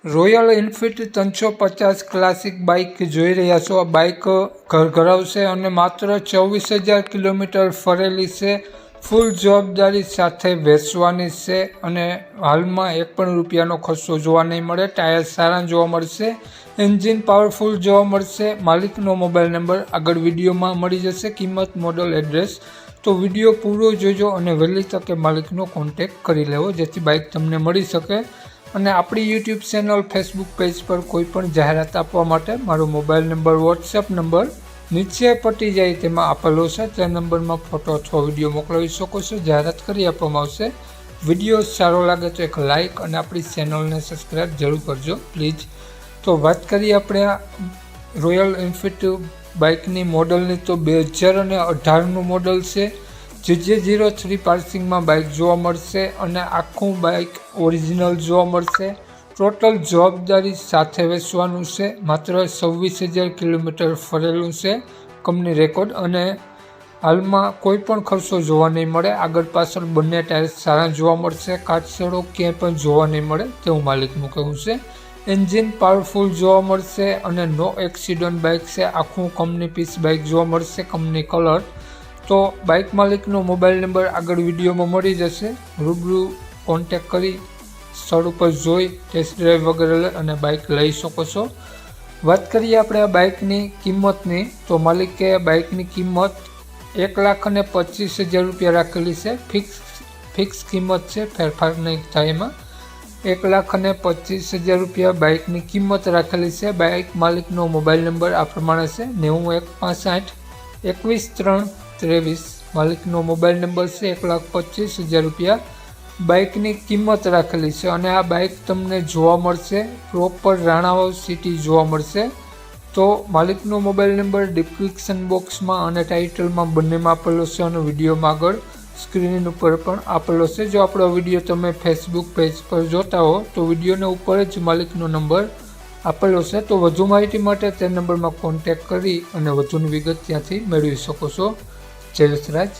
Royal Enfield 350 classic bike જોઈ રહ્યા છો। આ બાઇક ઘરઘરાવશે અને માત્ર 24,000 કિલોમીટર ફરેલી છે। ફૂલ જવાબદારી સાથે વેચવાની છે અને હાલમાં એક પણ રૂપિયાનો ખર્ચો જોવા નહીં મળે। ટાયર સારા જોવા મળશે, એન્જિન પાવરફુલ જોવા મળશે। માલિકનો મોબાઈલ નંબર આગળ વિડીયોમાં મળી જશે, કિંમત, મોડલ, એડ્રેસ। તો વિડીયો પૂરો જોજો અને વહેલી તકે માલિકનો કોન્ટેક્ટ કરી લેવો જેથી બાઇક તમને મળી શકે। અને આપણી યુટ્યુબ ચેનલ, ફેસબુક પેજ પર કોઈ પણ જાહેરાત આપવા માટે મારો મોબાઈલ નંબર, વોટ્સએપ નંબર નીચે પટી જાય તેમાં આપેલો છે। તે નંબરમાં ફોટો અથવા વિડીયો મોકલાવી શકો છો, જાહેરાત કરી આપવામાં આવશે। વિડીયો સારો લાગે તો એક લાઇક અને આપણી ચેનલને સબસ્ક્રાઈબ જરૂર કરજો પ્લીઝ। તો વાત કરીએ આપણે આ રોયલ એનફિલ્ડ બાઇકની મોડલની, તો 2018નું મોડલ છે। GJ03 પાર્સિંગમાં બાઇક જોવા મળશે અને આખું બાઇક ઓરિજિનલ જોવા મળશે। ટોટલ જવાબદારી સાથે વેચવાનું છે। માત્ર 26,000 કિલોમીટર ફરેલું છે કંપની રેકોર્ડ અને હાલમાં કોઈ પણ ખર્ચો જોવા નહીં મળે। આગળ પાછળ બંને ટાયર સારા જોવા મળશે, કાચસડો ક્યાંય પણ જોવા નહીં મળે તેવું માલિકનું કહેવું છે। એન્જિન પાવરફુલ જોવા મળશે અને નો એક્સિડન્ટ બાઇક છે। આખું કંપની પીસ બાઇક જોવા મળશે, કંપની કલર। તો બાઇક માલિકનો મોબાઈલ નંબર આગળ વિડીયોમાં મળી જશે। રૂબરૂ કોન્ટેક કરી સ્થળ ઉપર જોઈ ટેસ્ટ ડ્રાઈવ વગેરે અને બાઇક લઈ શકો છો। વાત કરીએ આપણે આ બાઇકની કિંમતની, તો માલિકે બાઇકની કિંમત 1,25,000 રૂપિયા રાખેલી છે। ફિક્સ કિંમત છે, ફેરફાર નહીં થાય એમાં। 1,25,000 રૂપિયા બાઇકની કિંમત રાખેલી છે। બાઇક માલિકનો મોબાઈલ નંબર આ પ્રમાણે છે 9165 21 3 23। માલિકનો મોબાઈલ નંબર છે। 1,25,000 રૂપિયા બાઇકની કિંમત રાખેલી છે અને આ બાઇક તમને જોવા મળશે પ્રોપર રાણાવાવ સિટી જોવા મળશે। તો માલિકનો મોબાઈલ નંબર ડિસ્ક્રિપ્શન બોક્સમાં અને ટાઇટલમાં બંનેમાં આપેલો છે અને વિડીયોમાં આગળ સ્ક્રીન ઉપર પણ આપેલો છે। જો આપણો વિડીયો તમે ફેસબુક પેજ પર જોતા હો તો વિડીયોના ઉપર જ માલિકનો નંબર આપેલો છે। તો વધુ માહિતી માટે તે નંબરમાં કોન્ટેક્ટ કરી અને વધુની વિગત ત્યાંથી મેળવી શકો છો। જય વસરાજ।